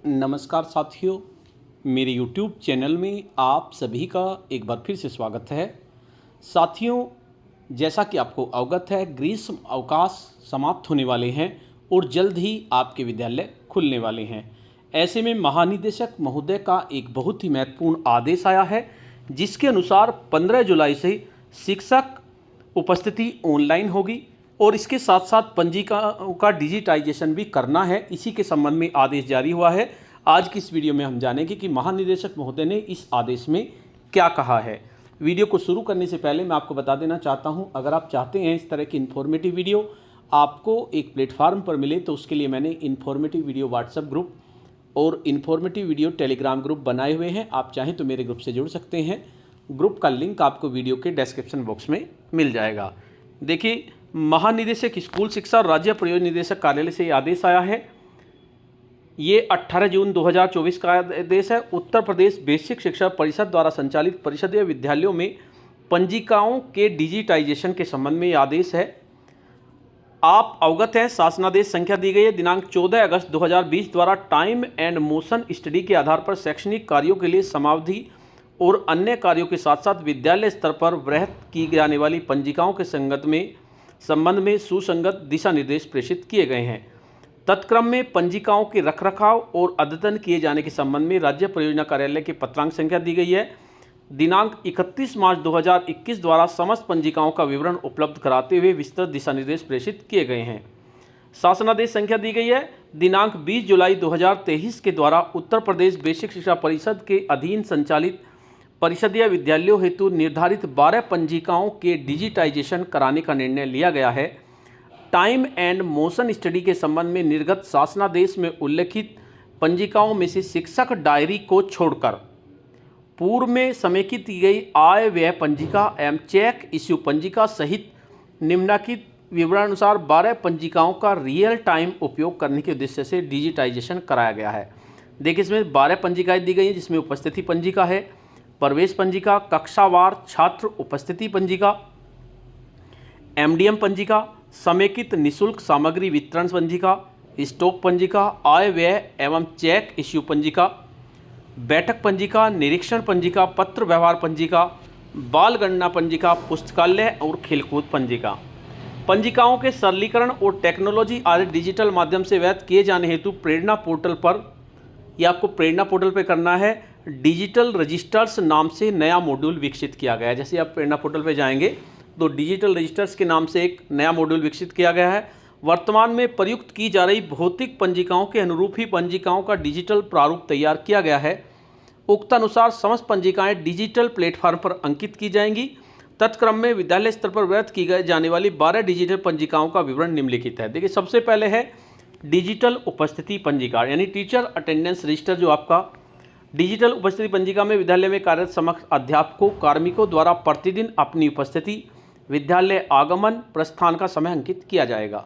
नमस्कार साथियों, मेरे YouTube चैनल में आप सभी का एक बार फिर से स्वागत है। साथियों, जैसा कि आपको अवगत है, ग्रीष्म अवकाश समाप्त होने वाले हैं और जल्द ही आपके विद्यालय खुलने वाले हैं। ऐसे में महानिदेशक महोदय का एक बहुत ही महत्वपूर्ण आदेश आया है, जिसके अनुसार 15 जुलाई से शिक्षक उपस्थिति ऑनलाइन होगी और इसके साथ साथ पंजिकाओं का डिजिटाइजेशन भी करना है। इसी के संबंध में आदेश जारी हुआ है। आज की इस वीडियो में हम जानेंगे कि महानिदेशक महोदय ने इस आदेश में क्या कहा है। वीडियो को शुरू करने से पहले मैं आपको बता देना चाहता हूं, अगर आप चाहते हैं इस तरह की इन्फॉर्मेटिव वीडियो आपको एक प्लेटफार्म पर मिले, तो उसके लिए मैंने इन्फॉर्मेटिव वीडियो व्हाट्सएप ग्रुप और इन्फॉर्मेटिव वीडियो टेलीग्राम ग्रुप बनाए हुए हैं। आप चाहें तो मेरे ग्रुप से जुड़ सकते हैं। ग्रुप का लिंक आपको वीडियो के डिस्क्रिप्शन बॉक्स में मिल जाएगा। देखिए, महानिदेशक स्कूल शिक्षा और राज्य प्रयोजन निदेशक कार्यालय से आदेश आया है। ये 18 जून 2024 का आदेश है। उत्तर प्रदेश बेसिक शिक्षा परिषद द्वारा संचालित परिषदीय विद्यालयों में पंजिकाओं के डिजिटाइजेशन के संबंध में ये आदेश है। आप अवगत हैं, शासनादेश संख्या दी गई है दिनांक 14 अगस्त 2020 द्वारा टाइम एंड मोशन स्टडी के आधार पर शैक्षणिक कार्यों के लिए समावधि और अन्य कार्यों के साथ साथ विद्यालय स्तर पर वृहत की जाने वाली पंजिकाओं के संबंध में सुसंगत दिशा निर्देश प्रेषित किए गए हैं। तत्क्रम में पंजिकाओं के रखरखाव और अद्यतन किए जाने के संबंध में राज्य परियोजना कार्यालय के पत्रांक संख्या दी गई है। दिनांक 31 मार्च 2021 द्वारा समस्त पंजिकाओं का विवरण उपलब्ध कराते हुए विस्तृत दिशा निर्देश प्रेषित किए गए हैं। शासनादेश संख्या दी गई है दिनांक 20 जुलाई 2023 के द्वारा उत्तर प्रदेश बेसिक शिक्षा परिषद के अधीन संचालित परिषदीय विद्यालयों हेतु निर्धारित 12 पंजिकाओं के डिजिटाइजेशन कराने का निर्णय लिया गया है। टाइम एंड मोशन स्टडी के संबंध में निर्गत शासनादेश में उल्लेखित पंजिकाओं में से शिक्षक डायरी को छोड़कर पूर्व में समेकित की गई आय व्यय पंजिका एवं चेक इश्यू पंजिका सहित निम्नलिखित विवरणानुसार 12 पंजिकाओं का रियल टाइम उपयोग करने के उद्देश्य से डिजिटाइजेशन कराया गया है। देखिए, इसमें 12 पंजिकाएँ दी गई हैं, जिसमें उपस्थिति पंजिका है, प्रवेश पंजिका, कक्षावार छात्र उपस्थिति पंजिका, एमडीएम पंजिका, समेकित निशुल्क सामग्री वितरण पंजिका, स्टॉक पंजिका, आय व्यय एवं चेक इश्यू पंजिका, बैठक पंजिका, निरीक्षण पंजिका, पत्र व्यवहार पंजिका, बाल गणना पंजिका, पुस्तकालय और खेलकूद पंजिका। पंजिकाओं के सरलीकरण और टेक्नोलॉजी आदि डिजिटल माध्यम से व्यक्त किए जाने हेतु प्रेरणा पोर्टल पर, यह आपको प्रेरणा पोर्टल पर करना है, डिजिटल रजिस्टर्स नाम से नया मॉड्यूल विकसित किया गया है। जैसे आप प्रेरणा पोर्टल पर जाएंगे तो डिजिटल रजिस्टर्स के नाम से एक नया मॉड्यूल विकसित किया गया है। वर्तमान में प्रयुक्त की जा रही भौतिक पंजिकाओं के अनुरूप ही पंजिकाओं का डिजिटल प्रारूप तैयार किया गया है। उक्त अनुसार समस्त पंजिकाएं डिजिटल प्लेटफॉर्म पर अंकित की जाएंगी। तत्क्रम में विद्यालय स्तर पर व्यक्त की जाने वाली 12 डिजिटल पंजिकाओं का विवरण निम्नलिखित है। देखिए, सबसे पहले है डिजिटल उपस्थिति पंजिका, यानी टीचर अटेंडेंस रजिस्टर। जो आपका डिजिटल उपस्थिति पंजिका में विद्यालय में कार्यरत समस्त अध्यापकों कार्मिकों द्वारा प्रतिदिन अपनी उपस्थिति, विद्यालय आगमन, प्रस्थान का समय अंकित किया जाएगा।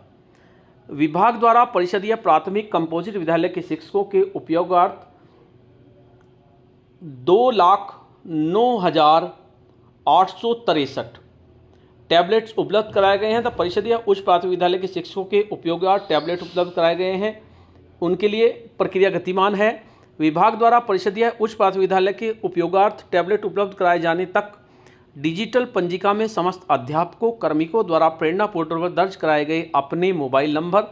विभाग द्वारा परिषदीय प्राथमिक कंपोजिट विद्यालय के शिक्षकों के उपयोगार्थ 2,09,863 टैबलेट्स उपलब्ध कराए गए हैं। तो परिषदीय उच्च प्राथमिक विद्यालय के शिक्षकों के उपयोगार्थ टैबलेट उपलब्ध कराए गए हैं, उनके लिए प्रक्रिया गतिमान है। विभाग द्वारा परिषदीय उच्च प्राथमिक विद्यालय के उपयोगार्थ टैबलेट उपलब्ध कराए जाने तक डिजिटल पंजिका में समस्त अध्यापकों कार्मिकों द्वारा प्रेरणा पोर्टल पर दर्ज कराए गए अपने मोबाइल नंबर,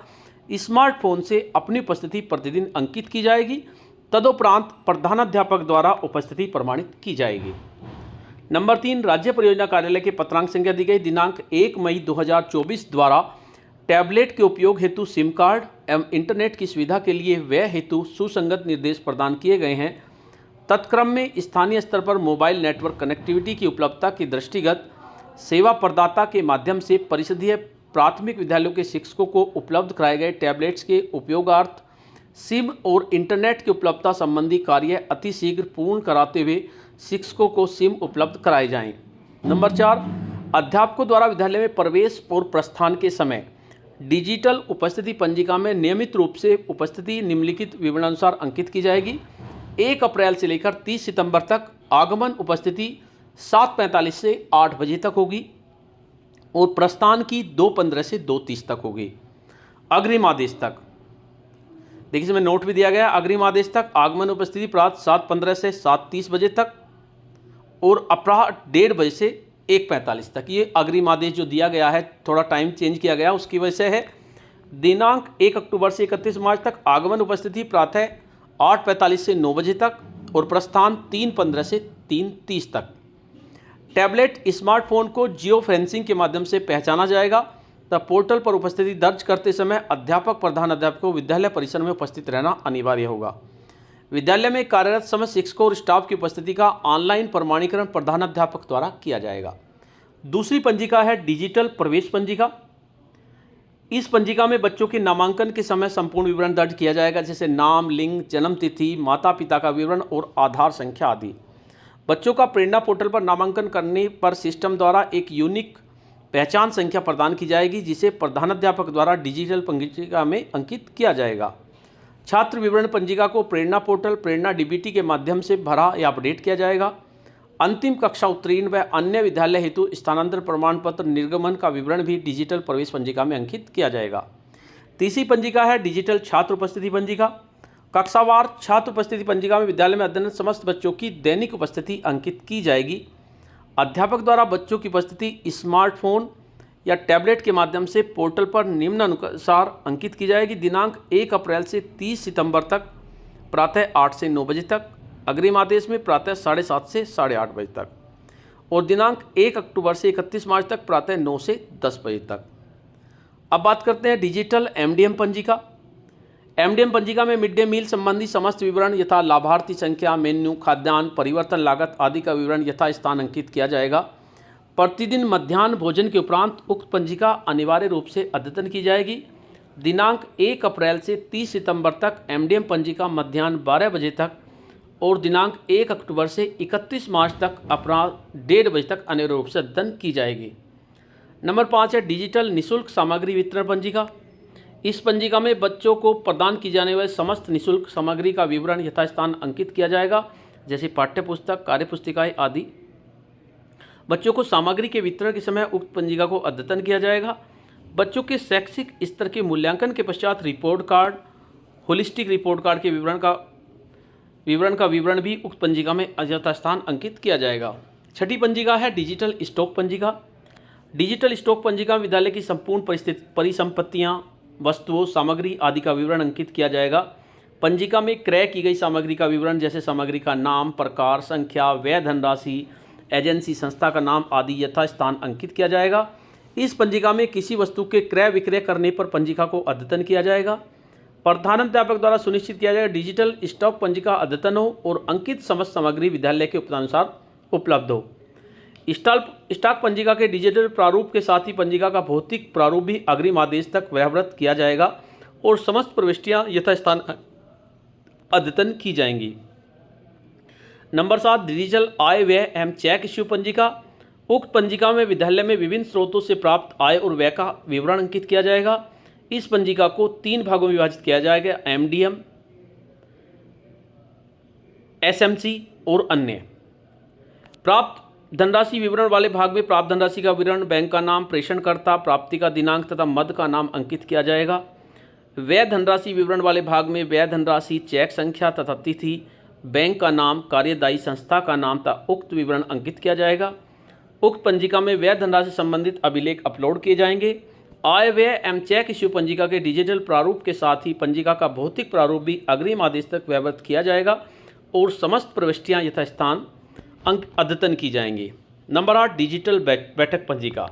स्मार्टफोन से अपनी उपस्थिति प्रतिदिन अंकित की जाएगी। तदुपरांत प्रधानाध्यापक द्वारा उपस्थिति प्रमाणित की जाएगी। नंबर 3, राज्य परियोजना कार्यालय के पत्रांक संख्या दी गई दिनांक 1 मई 2024 द्वारा टैबलेट के उपयोग हेतु सिम कार्ड एवं इंटरनेट की सुविधा के लिए व्यय हेतु सुसंगत निर्देश प्रदान किए गए हैं। तत्क्रम में स्थानीय स्तर पर मोबाइल नेटवर्क कनेक्टिविटी की उपलब्धता के दृष्टिगत सेवा प्रदाता के माध्यम से परिषदीय प्राथमिक विद्यालयों के शिक्षकों को उपलब्ध कराए गए टैबलेट्स के उपयोगार्थ सिम और इंटरनेट की उपलब्धता संबंधी कार्य अतिशीघ्र पूर्ण कराते हुए शिक्षकों को सिम उपलब्ध कराए जाएं। नंबर 4, अध्यापकों द्वारा विद्यालय में प्रवेश और प्रस्थान के समय डिजिटल उपस्थिति पंजिका में नियमित रूप से उपस्थिति निम्नलिखित विवरणानुसार अंकित की जाएगी। 1 अप्रैल से लेकर 30 सितंबर तक आगमन उपस्थिति 7:45 से 8 बजे तक होगी और प्रस्थान की 2:15 से 2:30 तक होगी। अग्रिम आदेश तक देखिए इसमें नोट भी दिया गया, अग्रिम आदेश तक आगमन उपस्थिति प्रातः 7:15 से 7:30 बजे तक और अपराह 1:30 बजे से 1:45 तक। ये अग्रिम आदेश जो दिया गया है, थोड़ा टाइम चेंज किया गया, उसकी वजह से है। दिनांक 1 अक्टूबर से 31 मार्च तक आगमन उपस्थिति प्रातः 8:45 से 9 बजे तक और प्रस्थान 3:15 से 3:30 तक। टैबलेट स्मार्टफोन को जियो फेंसिंग के माध्यम से पहचाना जाएगा। तब पोर्टल पर उपस्थिति दर्ज करते समय अध्यापक प्रधान अध्यापक को विद्यालय परिसर में उपस्थित रहना अनिवार्य होगा। विद्यालय में कार्यरत समस्त शिक्षकों और स्टाफ की उपस्थिति का ऑनलाइन प्रमाणीकरण प्रधानाध्यापक द्वारा किया जाएगा। दूसरी पंजिका है डिजिटल प्रवेश पंजिका। इस पंजिका में बच्चों के नामांकन के समय संपूर्ण विवरण दर्ज किया जाएगा, जैसे नाम, लिंग, जन्म तिथि, माता पिता का विवरण और आधार संख्या आदि। बच्चों का प्रेरणा पोर्टल पर नामांकन करने पर सिस्टम द्वारा एक यूनिक पहचान संख्या प्रदान की जाएगी, जिसे प्रधानाध्यापक द्वारा डिजिटल पंजिका में अंकित किया जाएगा। छात्र विवरण पंजिका को प्रेरणा पोर्टल प्रेरणा डीबीटी के माध्यम से भरा या अपडेट किया जाएगा। अंतिम कक्षा उत्तीर्ण व अन्य विद्यालय हेतु स्थानांतरण प्रमाण पत्र निर्गमन का विवरण भी डिजिटल प्रवेश पंजिका में अंकित किया जाएगा। तीसरी पंजिका है डिजिटल छात्र उपस्थिति पंजिका। कक्षावार छात्र उपस्थिति पंजिका में विद्यालय में अध्ययनरत समस्त बच्चों की दैनिक उपस्थिति अंकित की जाएगी। अध्यापक द्वारा बच्चों की उपस्थिति स्मार्टफोन या टैबलेट के माध्यम से पोर्टल पर निम्नानुसार अंकित की जाएगी। दिनांक 1 अप्रैल से 30 सितंबर तक प्रातः 8 से 9 बजे तक, अग्रिम आदेश में प्रातः 7:30 से 8:30 बजे तक और दिनांक 1 अक्टूबर से 31 मार्च तक प्रातः 9 से 10 बजे तक। अब बात करते हैं डिजिटल एमडीएम पंजिका। एमडीएम पंजिका में मिड डे मील संबंधी समस्त विवरण यथा लाभार्थी संख्या, मेन्यू, खाद्यान्न, परिवर्तन लागत आदि का विवरण यथा स्थान अंकित किया जाएगा। प्रतिदिन मध्याह्न भोजन के उपरांत उक्त पंजिका अनिवार्य रूप से अद्यतन की जाएगी। दिनांक 1 अप्रैल से 30 सितंबर तक एमडीएम पंजिका मध्याह्न 12 बजे तक और दिनांक 1 अक्टूबर से 31 मार्च तक अपराह 1:30 बजे तक अनिवार्य रूप से अद्यतन की जाएगी। नंबर 5 है डिजिटल निःशुल्क सामग्री वितरण पंजिका। इस पंजिका में बच्चों को प्रदान की जाने वाली समस्त निःशुल्क सामग्री का विवरण यथास्थान अंकित किया जाएगा, जैसे पाठ्यपुस्तक, कार्यपुस्तिकाएं आदि। बच्चों को सामग्री के वितरण के समय उक्त पंजिका को अद्यतन किया जाएगा। बच्चों के शैक्षिक स्तर के मूल्यांकन के पश्चात report card, holistic report card के विवरण का विवरण भी उक्त पंजिका में यथास्थान अंकित किया जाएगा। छठी पंजिका है डिजिटल स्टॉक पंजिका। डिजिटल स्टॉक पंजिका में विद्यालय की संपूर्ण परिसंपत्तियाँ, वस्तुओं, सामग्री आदि का विवरण अंकित किया जाएगा। पंजिका में क्रय की गई सामग्री का विवरण, जैसे सामग्री का नाम, प्रकार, संख्या, व्यय धनराशि, एजेंसी, संस्था का नाम आदि यथास्थान अंकित किया जाएगा। इस पंजिका में किसी वस्तु के क्रय विक्रय करने पर पंजिका को अद्यतन किया जाएगा। प्रधानाध्यापक द्वारा सुनिश्चित किया जाएगा डिजिटल स्टॉक पंजिका अद्यतन हो और अंकित समस्त सामग्री विद्यालय के उपयुक्तानुसार उपलब्ध हो। स्टॉक पंजिका के डिजिटल प्रारूप के साथ ही पंजिका का भौतिक प्रारूप भी अग्रिम आदेश तक व्यवहार किया जाएगा और समस्त प्रविष्टियां यथास्थान अद्यतन की जाएंगी। नंबर 7 डिजिटल आय व्यय एवं चेक इश्यू पंजिका। उक्त पंजिका में विद्यालय में विभिन्न स्रोतों से प्राप्त आय और व्यय का विवरण अंकित किया जाएगा। इस पंजिका को 3 भागों में विभाजित किया जाएगा, एमडीएम, एसएमसी और अन्य। प्राप्त धनराशि विवरण वाले भाग में प्राप्त धनराशि का विवरण, बैंक का नाम, प्रेषणकर्ता, प्राप्ति का दिनांक तथा मद का नाम अंकित किया जाएगा। व्यय धनराशि विवरण वाले भाग में व्यय धनराशि, चेक संख्या तथा तिथि, बैंक का नाम, कार्यदायी संस्था का नाम तथा उक्त विवरण अंकित किया जाएगा। उक्त पंजिका में व्यय धनराशि संबंधित अभिलेख अपलोड किए जाएंगे। आय व्यय एवं चेक इश्यू पंजिका के डिजिटल प्रारूप के साथ ही पंजिका का भौतिक प्रारूप भी अग्रिम आदेश तक व्यवहार किया जाएगा और समस्त प्रविष्टियां यथास्थान अंक अद्यतन की जाएंगी। नंबर 8 डिजिटल बैठक पंजिका।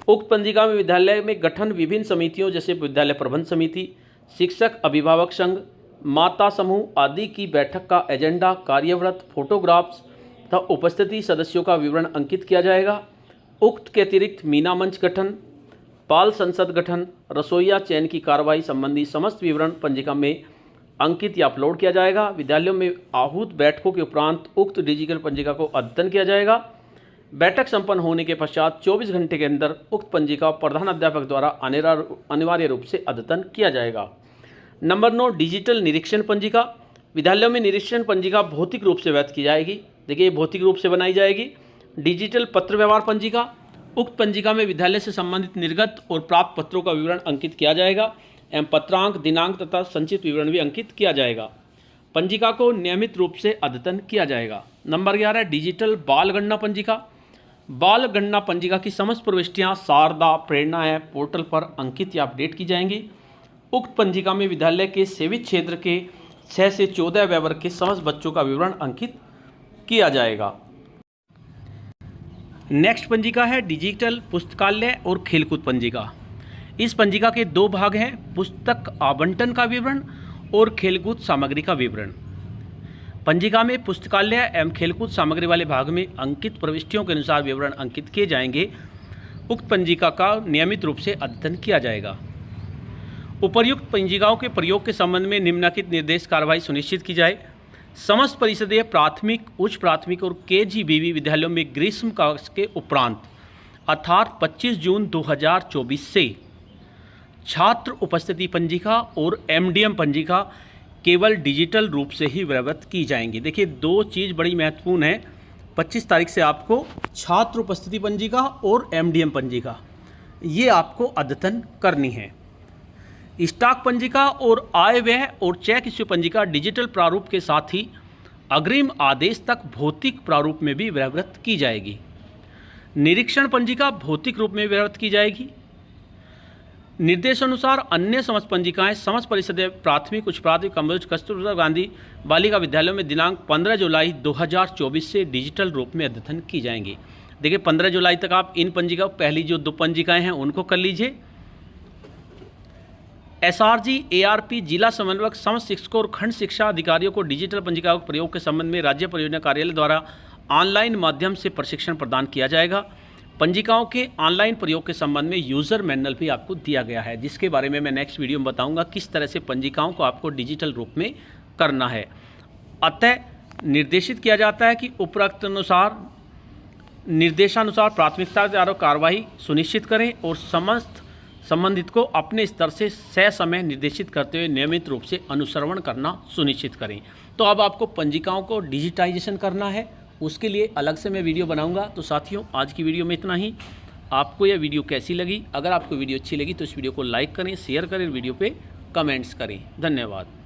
उक्त पंजिका में विद्यालय में गठन विभिन्न समितियों, जैसे विद्यालय प्रबंध समिति, शिक्षक अभिभावक संघ, माता समूह आदि की बैठक का एजेंडा, कार्यव्रत, फोटोग्राफ्स तथा उपस्थिति सदस्यों का विवरण अंकित किया जाएगा। उक्त के अतिरिक्त मीना मंच गठन, पाल संसद गठन, रसोईया चयन की कार्रवाई संबंधी समस्त विवरण पंजिका में अंकित या अपलोड किया जाएगा। विद्यालयों में आहूत बैठकों के उपरांत उक्त डिजिटल पंजिका को अद्यतन किया जाएगा। बैठक संपन्न होने के पश्चात 24 घंटे के अंदर उक्त पंजिका प्रधानाध्यापक द्वारा अनिवार्य रूप से अद्यतन किया जाएगा। नंबर 9 डिजिटल निरीक्षण पंजिका। विद्यालयों में निरीक्षण पंजिका भौतिक रूप से व्यक्त की जाएगी। देखिए, भौतिक रूप से बनाई जाएगी। डिजिटल पत्र व्यवहार पंजिका। उक्त पंजिका में विद्यालय से संबंधित निर्गत और प्राप्त पत्रों का विवरण अंकित किया जाएगा। एवं पत्रांक, दिनांक तथा संचित विवरण भी अंकित किया जाएगा। पंजिका को नियमित रूप से अद्यतन किया जाएगा। नंबर 11 डिजिटल बाल गणना पंजिका। बाल गणना पंजिका की समस्त प्रविष्टियां शारदा प्रेरणा ऐप पोर्टल पर अंकित या अपडेट की जाएंगी। उक्त पंजिका में विद्यालय के सेवित क्षेत्र के 6 से 14 वें वर्ग के समस्त बच्चों का विवरण अंकित किया जाएगा। नेक्स्ट पंजिका है डिजिटल पुस्तकालय और खेलकूद पंजिका। इस पंजिका के 2 भाग हैं, पुस्तक आवंटन का विवरण और खेलकूद सामग्री का विवरण। पंजिका में पुस्तकालय एवं खेलकूद सामग्री वाले भाग में अंकित प्रविष्टियों के अनुसार विवरण अंकित किए जाएंगे। उक्त पंजिका का नियमित रूप से अद्यतन किया जाएगा। उपर्युक्त पंजिकाओं के प्रयोग के संबंध में निम्नलिखित निर्देश कार्रवाई सुनिश्चित की जाए। समस्त परिषदीय प्राथमिक, उच्च प्राथमिक और केजीबीवी विद्यालयों में ग्रीष्मकाल के उपरांत अर्थात 25 जून 2024 से छात्र उपस्थिति पंजिका और एमडीएम पंजिका केवल डिजिटल रूप से ही प्रवृत्त की जाएंगी। देखिए 2 चीज़ बड़ी महत्वपूर्ण है। 25 तारीख से आपको छात्र उपस्थिति पंजिका और एमडीएम पंजिका ये आपको अद्यतन करनी है। स्टॉक पंजिका और आय व्यय और चेक इश्यू पंजिका डिजिटल प्रारूप के साथ ही अग्रिम आदेश तक भौतिक प्रारूप में भी प्रवृत्त की जाएगी। निरीक्षण पंजिका भौतिक रूप में प्रवृत्त की जाएगी। निर्देशानुसार अन्य समस्त पंजिकाएं समस्त परिषदीय प्राथमिक, उच्च प्राथमिक, कॉमर्स, कस्तूरबा गांधी बालिका विद्यालयों में दिनांक 15 जुलाई 2024 से डिजिटल रूप में अद्यतन की जाएंगी। देखिए 15 जुलाई तक आप इन पंजिका पहली जो 2 पंजिकाएं हैं उनको कर लीजिए। एसआरजी, एआरपी, जिला समन्वयक समस्त शिक्षकों और खंड शिक्षा अधिकारियों को डिजिटल पंजिकाओं के प्रयोग के संबंध में राज्य परियोजना कार्यालय द्वारा ऑनलाइन माध्यम से प्रशिक्षण प्रदान किया जाएगा। पंजिकाओं के ऑनलाइन प्रयोग के संबंध में यूज़र मैनुअल भी आपको दिया गया है, जिसके बारे में मैं नेक्स्ट वीडियो में बताऊंगा किस तरह से पंजिकाओं को आपको डिजिटल रूप में करना है। अतः निर्देशित किया जाता है कि उपरोक्त निर्देशानुसार प्राथमिकता के आधार कार्रवाई सुनिश्चित करें और समस्त संबंधित को अपने स्तर से समय निर्देशित करते हुए नियमित रूप से अनुसरण करना सुनिश्चित करें। तो अब आपको पंजिकाओं को डिजिटाइजेशन करना है, उसके लिए अलग से मैं वीडियो बनाऊंगा। तो साथियों आज की वीडियो में इतना ही। आपको यह वीडियो कैसी लगी? अगर आपको वीडियो अच्छी लगी तो इस वीडियो को लाइक करें, शेयर करें, वीडियो पे कमेंट्स करें। धन्यवाद।